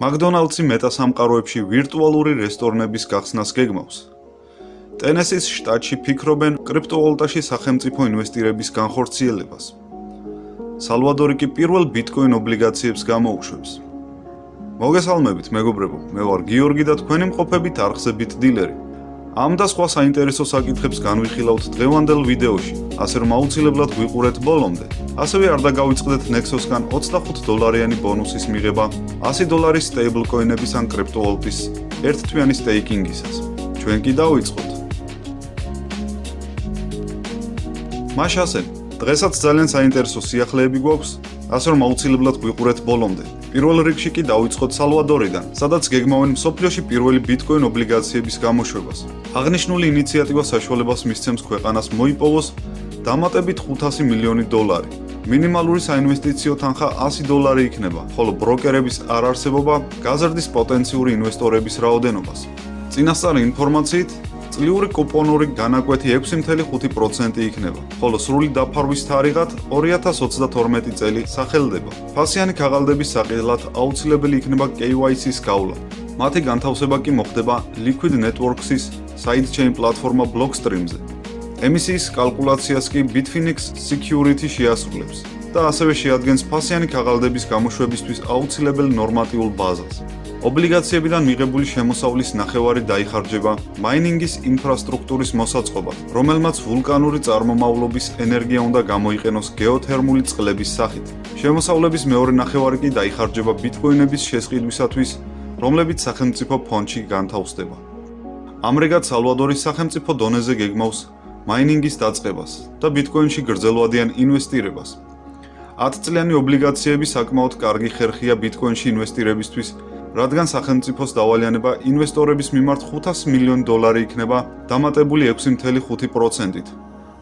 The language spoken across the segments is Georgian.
მაკდონალდსი მეტასამყაროებში ვირტუალური რესტორნების გახსნას გეგმავს. ტენესის შტატში ფიქრობენ კრიპტოვალუტაში სახელმწიფო ინვესტირების განხორციელებას. სალვადორი კი პირველ ბიტკოინ ობლიგაციებს გამოუშვებს. მოგესალმებით, მეგობრებო, მე ვარ გიორგი და თქვენი მყოფებით არხზე ბიტ დილერი. ამ და სხვა საინტერესო საკითხებს განვიხილავთ დღევანდელ ვიდეოში, ასე რომ აუცილებლად გვიყურეთ ბოლომდე. ასევე არ დაგავიწყდეთ Nexos-გან $25 ბონუსის მიღება $100 სტეიბლკოინების ან კრიპტოვალუტის ერთთვიანი სტეიკინგისას. ჩვენ კი დავიწყოთ. მაშ ასე, დღესაც ძალიან საინტერესო სიახლეები გვაქვს, ასე რომ აუცილებლად გვიყურეთ ბოლომდე. პირველ რიგში კი დავიწყოთ სალვადორიდან, სადაც გეგმავენ მსოფლიოში პირველი ბიტკოინ ობლიგაციების გამოშვებას. აღნიშნული ინიციატივა საშუალებას მისცემს ქვეყანას მოიპოვოს დამატებით $500 მილიონი. მინიმალური საინვესტიციო თანხა $100 იქნება, ხოლო ბროკერების არარსებობა გაზრდის პოტენციური ინვესტორების რაოდენობას. წინასწარი ინფორმაციით, წლიური კუპონური განაკვეთი 6.5% იქნება, ხოლო სრული დაფარვის თარიღად 2022 წელი სახელდება. ფასიანი ქაღალდების საყიდლად აუცილებელი იქნება KYC-ს გავლა. მათი განთავსება კი მოხდება Liquid Networks-ის sidechain პლატფორმა Blockstream-ზე. ემისიის კალკულაციას კი Bitfinex Security შეასრულებს და ასევე შეადგენს ფასიანი ქაღალდების გამოშვებისთვის აუცილებელ ნორმატიულ ბაზას. ობლიგაციებიდან მიღებული შემოსავლის ნახევარი დაიხარჯება მაინინგის ინფრასტრუქტურის მოსაწყობად, რომელმაც ვულკანური წარმომავლობის ენერგია უნდა გამოიყენოს გეოთერმული წყლების სახით. შემოსავლების მეორე ნახევარი კი დაიხარჯება ბიტკოინების შესყიდვისათვის, რომლებიც სახელმწიფო ფონდში განთავსდება. ამრიგად სალვადორის სახელმწიფო დონეზე გეგმავს მაინინგის დაწყებას და ბიტკოინში გრძელვადიან ინვესტირებას. 10 წლიანი ობლიგაციები საკმაოდ კარგი ხერხია ბიტკოინში ინვესტირებისთვის, რადგან სახელმწიფოს დავალიანება ინვესტორების მიმართ $500 მილიონი იქნება დამატებული 6.5%-ით.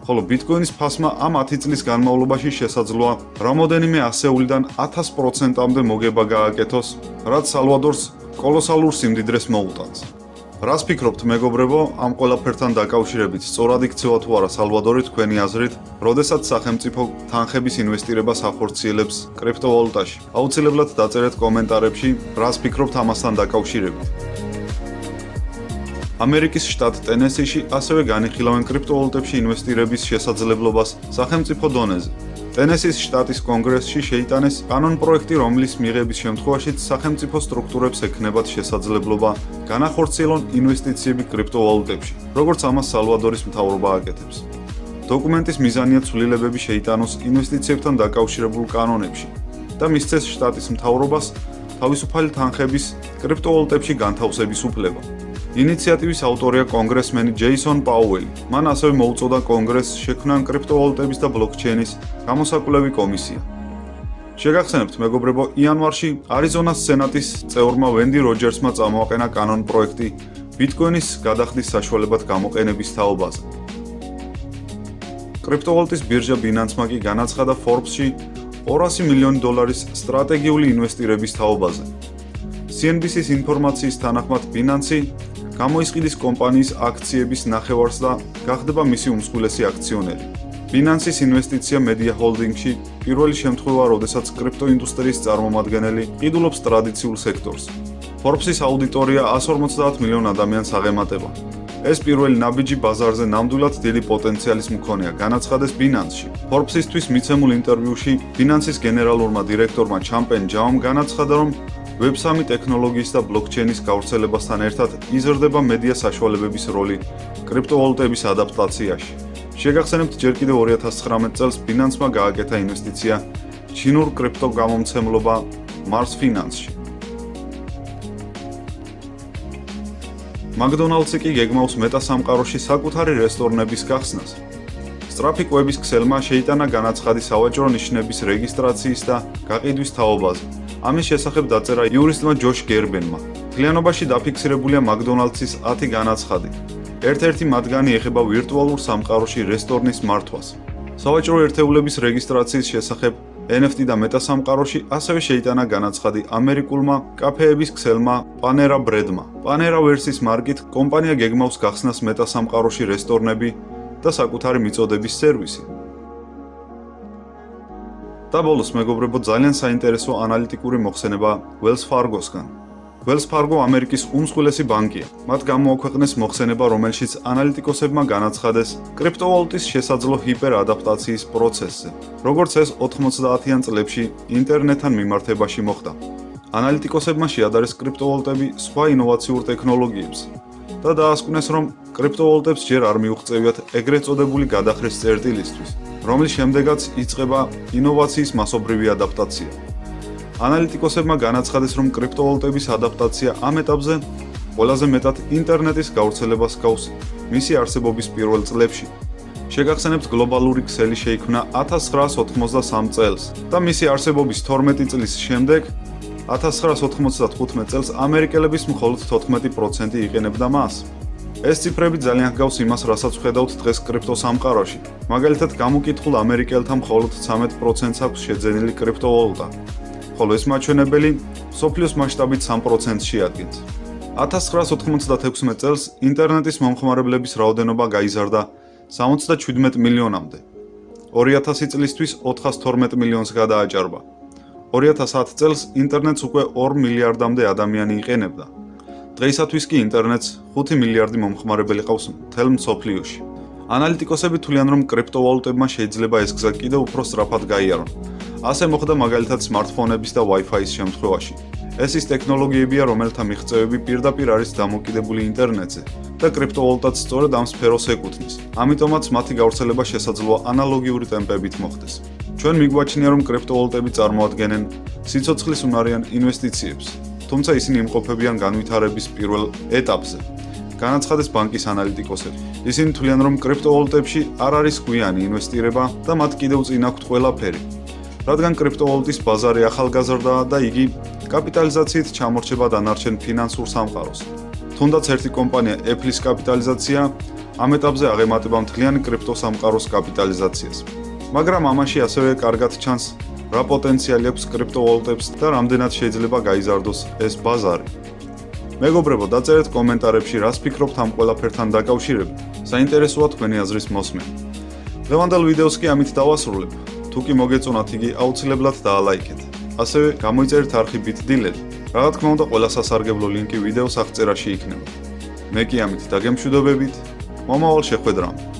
ხოლო ბიტკოინის ფასმა ამ 10 წლის განმავლობაში შესაძლოა რამოდენიმე ასეულიდან 1000%-მდე მოგება გააკეთოს, რაც სალვადორს კოლოსალურ სიმდიდრეს მოუტანს. რას ფიქრობთ, მეგობრებო, ამ ყველაფერთან დაკავშირებით სწორად იქცევა თუ არა სალვადორი თქვენი აზრით, როდესაც სახელმწიფო თანხების ინვესტირებას ახორციელებს კრიპტოვალუტაში? აუცილებლად დაწერეთ კომენტარებში, რას ფიქრობთ ამასთან დაკავშირებით. ამერიკის შტატ ტენესიში ასევე განიხილავენ კრიპტოვალუტებში ინვესტირების შესაძლებლობას სახელმწიფო დონეზე. ტენესის შტატის კონგრესში შეიტანეს კანონპროექტი, რომლის მიღების შემთხვევაშიც სახელმწიფო სტრუქტურებს ექნებათ შესაძლებლობა განახორციელონ ინვესტიციები კრიპტოვალუტებში, როგორც ამას სალვადორის მთავრობა აკეთებს. დოკუმენტის მიზანია ცვლილებები შეიტანოს ინვესტიციებთან დაკავშირებულ კანონებში და მისცეს შტატის მთავრობას თავისუფალი თანხების კრიპტოვალუტებში განთავსების უფლება. ინიციატივის ავტორია კონგრესმენი ჯეისონ პაუელი. მან ასევე მოუწოდა კონგრესს შექმნან კრიპტოვალუტების და ბლოკჩეინის გამოსაკვლევი კომისია. შეგახსენებთ, მეგობრებო, იანვარში არიზონას სენატის წევრმა ვენდი როჯერსმა წამოაყენა კანონპროექტი ბიტკოინის გადახდის საშუალებად გამოყენების თაობაზე. კრიპტოვალუტის ბირჟა Binance-მა კი განაცხადა Forbes-ში $200 მილიონი სტრატეგიული ინვესტირების თაობაზე. CNBC-ის ინფორმაციის თანახმად Binance გამოისყიდის კომპანიის აქციების ნახევარს და გახდება მისი უმსხვილესი აქციონერი. Binance-ის ინვესტიცია Media Holding-ში პირველი შემთხვევაა, როდესაც კრიპტოინდუსტრიის წარმომადგენელი ყიდულობს ტრადიციულ სექტორს. Forbes-ის აუდიტორია 150 მილიონ ადამიანს აღემატება. ეს პირველი ნაბიჯი ბაზარზე ნამდვილად დიდი პოტენციალის მქონეა, განაცხადეს Binance-ში. Forbes-ისთვის მიცემულ ინტერვიუში Binance-ის გენერალურმა დირექტორმა ჩამპენ ჯაომ განაცხადა, რომ Web3 ტექნოლოგიის და ბლოკჩეინის გავრცელებასთან ერთად იზრდება მედია საშუალებების როლი კრიპტოვალუტების ადაპტაციაში. შეგახსენებთ, ჯერ კიდევ 2019 წელს Binance-მა გააკეთა ინვესტიცია ჩინურ კრიპტოგამომცემლობა Mars Finance-ში. მაკდონალდსი კი გეგმავს მეტასამყაროში საკუთარი რესტორნების გახსნას. სწრაფი კვების ქსელმა შეიტანა განაცხადი სავაჭრო ნიშნების რეგისტრაციის და გაყიდვის თაობაზე. ამის შესახებ დაწერა იურისტმა ჯოშ გერბენმა. მთლიანობაში დაფიქსირებულია მაკდონალდსის 10 განაცხადი. ერთ-ერთი მათგანი ეხება ვირტუალურ სამყაროში რესტორნის მართვას. სავაჭრო ერთეულების რეგისტრაციის შესახებ NFT და მეტასამყაროში ასევე შეიტანა განაცხადი ამერიკულმა კაფეების ქსელმა Panera Bread-მა. Panera ვერსის მარკით კომპანია გეგმავს გახსნას მეტასამყაროში რესტორნები და საკუთარი მიწოდების სერვისი. და ბოლოს, მეგობრებო, ძალიან საინტერესო ანალიტიკური მოხსენება Wells Fargo-სგან. Wells Fargo ამერიკის უმსხვილესი ბანკია. მათ გამოაქვეყნეს მოხსენება, რომელშიც ანალიტიკოსებმა განაცხადეს კრიპტოვალუტის შესაძლო ჰიპერადაპტაციის პროცესზე, როგორც ეს 90-იან წლებში ინტერნეტთან მიმართებაში მოხდა. ანალიტიკოსებმა შეადარეს კრიპტოვალუტები სხვა ინოვაციურ ტექნოლოგიებს და დაასკვნეს, რომ კრიპტოვალუტებს ჯერ არ მიუღწევიათ ეგრეთ წოდებული გადახრეს წერტილისთვის, რომლის შემდეგაც იწყება ინოვაციის მასობრივი ადაპტაცია. ანალიტიკოსებმა განაცხადეს, რომ კრიპტოვალუტების ადაპტაცია ამ ეტაპზე ყველაზე მეტად ინტერნეტის გავრცელებას ჰგავს მისი არსებობის პირველ წლებში. შეგახსენებთ, გლობალური ქსელი შეიქმნა 1993 წელს და მისი არსებობის 12 წლის შემდეგ 1995 წელს ამერიკელების მხოლოდ 14% იყენებდა მას. ეს ციფრები ძალიან ჰგავს იმას, რასაც ვხედავთ დღეს კრიპტოსამყაროში. მაგალითად, გამოკითხულ ამერიკელთა მხოლოდ 13%-ს აქვს შეძენილი კრიპტოვალუტა, ხოლო ეს მაჩვენებელი მსოფლიოს მასშტაბით 3%-ს შეადგენს. 1996 წელს ინტერნეტის მომხმარებლების რაოდენობა გაიზარდა 77 მილიონამდე. 2000 წლისთვის 412 მილიონს გადააჭარბა. 2010 წელს ინტერნეტს უკვე 2 მილიარდამდე ადამიანი იყენებდა. დღეისათვის კი ინტერნეტს 5 მილიარდი მომხმარებელი ყავს მთელ მსოფლიოში. ანალიტიკოსები თვლიან, რომ კრიპტოვალუტებმა შეიძლება ეს გზა კიდევ უფრო სწრაფად გაიარონ. ასე მოხდა მაგალითად smartphone-ების და Wi-Fi-ის შემთხვევაში. ეს ის ტექნოლოგიებია, რომელთა მიღწევები პირდაპირ არის დამოკიდებული ინტერნეტზე და კრიპტოვალუტაც სწორედ ამ სფეროს ეკუთვნის. ამიტომაც მათი გავრცელება შესაძლოა ანალოგიური ტემპებით მოხდეს. ჩვენ მიგვაჩნია, რომ კრიპტოვალუტები წარმოადგენენ სიცოცხლის უნარიან ინვესტიციებს, თუმცა ისინი იმყოფებიან განვითარების პირველ ეტაპზე. განაცხადეს ბანკის ანალიტიკოსები. ისინი თვლიან, რომ კრიპტოვალუტებში არ არის გვიანი ინვესტირება და მათ კიდევ წინ აქვთ ყველაფერი. რადგან კრიპტოვალუტის ბაზარი ახალგაზრდაა და იგი კაპიტალიზაციით ჩამორჩება დანარჩენ ფინანსურ სამყაროს. თუნდაც ერთი კომპანია Apple-ის კაპიტალიზაცია ამ ეტაპზე აღემატება მთლიანი კრიპტოსამყაროს კაპიტალიზაციას. მაგრამ ამაში ასევე კარგად ჩანს, რა პოტენციალი აქვს კრიპტოვალუტებს და რამდენად შეიძლება გაიზარდოს ეს ბაზარი. მეგობრებო, დაწერეთ კომენტარებში, რას ფიქრობთ ამ ყველაფერთან დაკავშირებით. საინტერესოა თქვენი აზრის მოსმენა. დღევანდელ ვიდეოს კი ამით დავასრულებ. თუ კი მოგეწონათ, იგი აუცილებლად დაალაიქეთ. ასევე გამოიწერეთ არხი ბიტ.ly. რა თქმა უნდა, ყველა სასარგებლო ლინკი ვიდეოს აღწერაში იქნება. მე კი ამით დაგემშვიდობებით. მომავალ შეხვედრამდე.